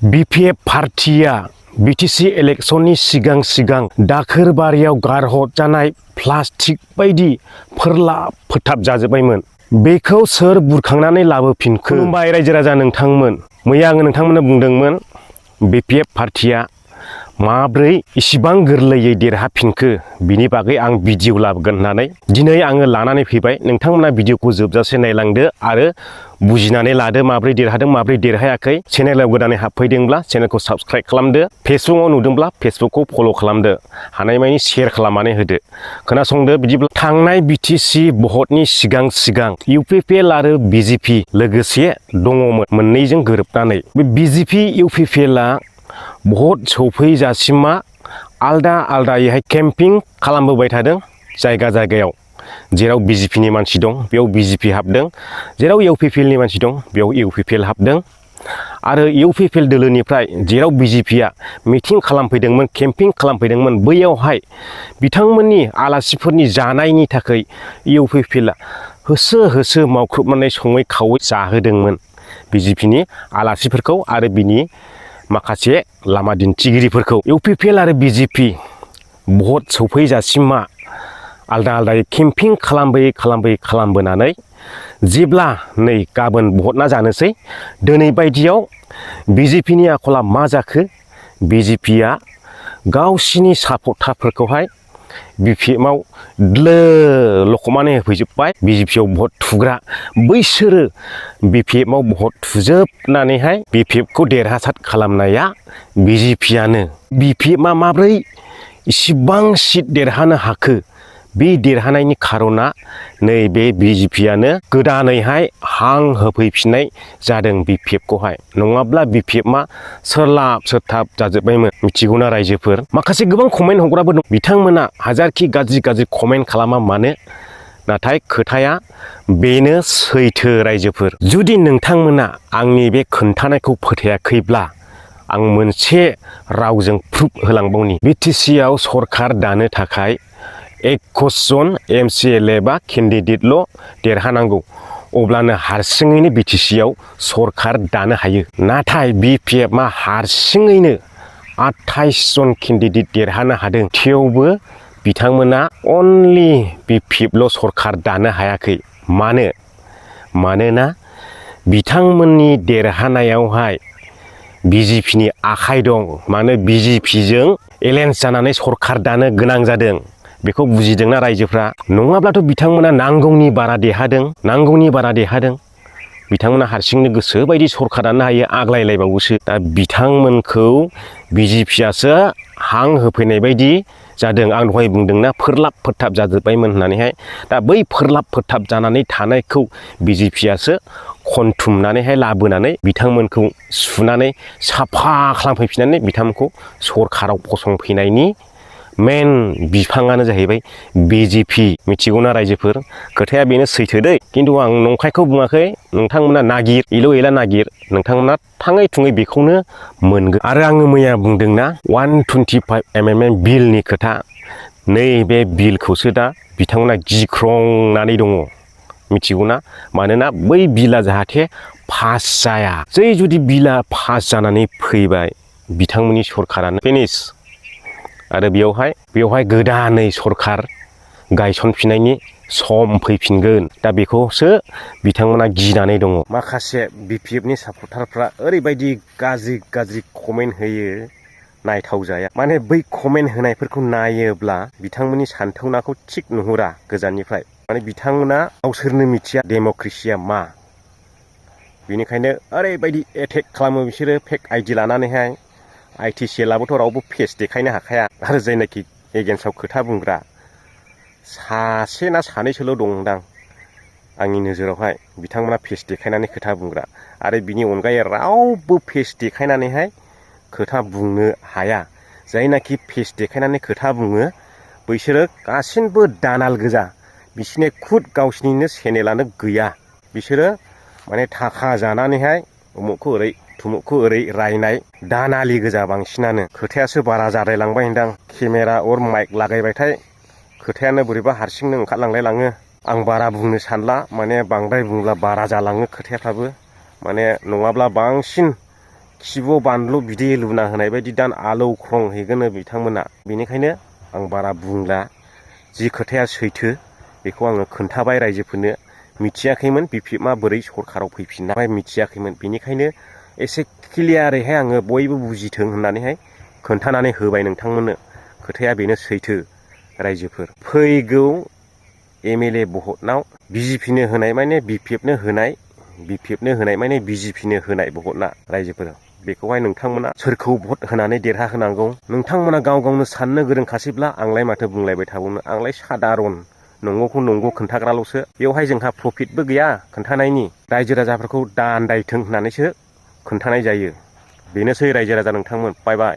BPF पार्टिया BTC इलेक्शननि सिगां दाखोर बारियाव गारहरजानाय प्लास्टिक बायदि फोरलाब फोथाब जाजोब्बायमोन। बेखौ सोर बुरखांनानै लाबोफिनखो? खुलुमबाय रायजो राजा नोंथांमोन। मैया आङो नोंथांमोननो बुंदोंमोन BPF पार्टिया माब्रै इसिबां गोरलैयै देरहाफिनखो बिनि बागै आं भिडिअ लाबोगोन होननानै दिनै आङो लानानै फैबाय। नोंथांमोना भिडिअखौ जोबजासे नायलांदो आरो बुजिनानै लादो माब्रै देरहादों माब्रै देरहायाखै। चेनेलाव गोदानै हाबफैदोंब्ला चेनेलखौ साबस्क्राइब खालामदो, फेसबुकआव नुदोंब्ला फेसबुकखौ फल' खालामदो, हानायमानि शेयार खालामनानै होदो। खोनासंदो बिदिब्ला थांनाय BTC भटनि सिगां UPPL आरो BJP लोगोसे दङमोन मोननैजों गोरोबनानै। बे BJP UPPLआ भट सौफैजासिमा आलदायैहाय केम्पिं खालामबोबाय थादों जायगायाव। जेराव BJPनि मानसि दं बेयाव BJP हाबदों, जेराव UPPLनि मानसि दं बेयाव UPPL हाबदों। आरो UPPL दोलोनिफ्राय जेराव BJPआ मिटिं खालामफैदोंमोन, केम्पिं खालामफैदोंमोन, बैयावहाय बिथांमोननि आलासिफोरनि जानायनि थाखाय UPPLआ होसो मावख्रुबनानै सङै खावै जाहोदोंमोन BJPनि आलासिफोरखौ आरो बिनि माखासे लामा दिन्थिगिरिफोरखौ। UPPL आरो BJP भट सौफैजासिमा आलदायै केम्पिं खालामबोनानै जेब्ला नै गाबोन भटना जानोसै, दिनै बायदियाव BJPनि आखला मा जाखो? BJPआ गावसिनि सापर्टारफोरखौहाय BPFआव लखबनानै होफैजोब्बाय। BJPआव भट थुग्रा बैसोरो BPFआव भट थुजोबनानैहाय BPFखौ देरहासार खालामनाया BJPआनो। BPFआ माब्रै इसिबां सिट देरहानो हाखो? बे देरहानायनि खार'ना नैबे BJPआनो गोदानैहाय हां होफैफिननाय जादों BPFखौहाय। नङाब्ला BPFआ सोरथाब जाजोब्बायमोन। मिथिगौना रायजोफोर? माखासे गोबां कमेन्ट हरग्राबो दं। बिथांमोना हाजारखि गाज्रि कमेन्ट खालामा मानो, नाथाय खोथाया बेनो सैथो रायजोफोर। जुदि नोंथांमोना आंनि बे खोन्थानायखौ फोथायाखैब्ला आं मोनसे रावजों प्रुफ होलांबावनि। BTCआव सरखार दानो थाखाय 21 जन MCLA बा केन्डिडेटल' देरहानांगौ, अब्लानो हारसिङैनो BTCआव सरखार दानो हायो। नाथाय BPFआ हारसिङैनो 28 जन केन्डिडेट देरहानो हादों। थेवबो बिथांमोना अनलि BPFल' सरखार दानो हायाखै। मानोना बिथांमोननि देरहानायावहाय BJPनि आखाइ दं। मानो BJPजों एलायन्स जानानै सरखार दानो गोनां जादों। बेखौ बुजिदोंना रायजोफ्रा? नङाब्लाथ' बिथांमोना नांगौनि बारा देरहादों। बिथांमोना हारसिंनो गोसो बायदि सरखार दानो हायो, आग्लायलायबावोसो। दा बिथांमोनखौ BJPआसो हां होफैनाय बायदि जादों। आं दहाय बुंदोंना फोरलाब फोथाब जाजोब्बायमोन होननानैहाय। दा बै फोरलाब फोथाब जानानै थानायखौ BJPआसो खनथुमनानैहाय लाबोनानै बिथांमोनखौ सुनानै साफा खालामफैफिननानै बिथांमोनखौ सरखाराव फसंफैनायनि मेन बिफाङानो जाहैबाय BJP। मिथिगौना रायजोफोर? खोथाया बेनो सैथो दै। खिन्थु आं नंखायखौ बुङाखै। नोंथांमोना नागिर, एला नागिर, नोंथांमोना थाङै थुङै बेखौनो मोनगोन। आरो आङो मैया बुंदोंना 125 एमेन्डमेन्ट बिलनि खोथा, नैबे बिलखौसो दा बिथांमोना गिख्रंनानै दङ। मिथिगौना? मानोना बै बिला जाहाथे पास जाया। जुदि बिला पास जानानै फैबाय, बिथांमोननि सरखारानो फिनिश। आरो बेवहाय गोदानै सरखार गायसनफिननायनि सम फैफिनगोन। दा बेखौसो बिथांमोना गिनानै दङ। माखासे BPFनि सापर्टारफ्रा ओरैबायदि गाज्रि कमेन्ट होयो, नायथावजाया। माने बै कमेन्ट होनायफोरखौ नायोब्ला बिथांमोननि सान्थौनाखौ थिग नुहुरा गोजाननिफ्राय। माने बिथांमोना गावसोरनो मिथिया डेम'क्रेसिया मा। बेनिखायनो ओरैबायदि एटेक खालामो बिसोरो फेक आइडि लानानैहाय। IT सेलाबोथ' रावबो फेस देखायनो हाखाया। आरो जायनाखि एगेन्स्टआव खोथा बुंग्रा सासे ना सानैसोल' दंदां आंनि नोजोरावहाय, बिथांमोना फेस देखायनानै खोथा बुंग्रा। आरो बिनि अनगायै रावबो फेस देखायनानैहाय खोथा बुंनो हाया। जायनाखि फेस देखायनानै खोथा बुङो बैसोरो गासिनबो दानाल गोजा। बिसोरनि खुद गावसिनिनो चेनेलानो गैया। बिसोरो माने थाखा जानानैहाय उमुखखौ ओरै थुमुखखौ ओरै रायनाय दानालि गोजा बांसिनानो। खोथायासो बारा जालायलांबाय होनदां। केमेरा अर माइक लागायबायथाय खोथायानो बोरैबा हारसिंनो ओंखारलांलायलाङो। आं बारा बुंनो सानला, माने बांद्राय बुंब्ला बारा जालाङो खोथाफ्राबो। माने नङाब्ला बांसिन खिबुआव बानलु बिदै लुना होनाय बायदि दान आलौ ख्रं हैगोनो बिथांमोना। बेनिखायनो आं बारा बुंला, जि खोथाया सैथो बेखौ आङो खोन्थाबाय रायजोफोरनो। मिथियाखैमोन BPF बोरै सरखाराव फैफिननाय मिथियाखैमोन, बेनिखायनो एसे क्लियारैहाय आङो बयबो बुजिथों होननानैहाय खोन्थानानै होबाय नोंथांमोननो। खोथाया बेनो सैथो रायजोफोर। फैगौ MLA भटनाव BJPनो होनाय माने BPFनो होनाय, BPFनो होनाय माने BJPनो होनाय भटना रायजोफोर। बेखौहाय नोंथांमोना सोरखौ भट होनानै देरहा होनांगौ नोंथांमोना गाव गावनो साननो गोरोंखासैब्ला आंलाय माथो बुंलायबाय थाबावनो। आंलाय सादारन नंगौखौ नंगौ खोन्थाग्राल'सो। बेवहाय जोंहा प्रफिटबो गैया खोन्थानायनि। रायजो राजाफोरखौ दान दायथों होननानैसो खोन्थानाय जायो। बेनोसै रायजो राजा नोंथांमोन। बाय बाय।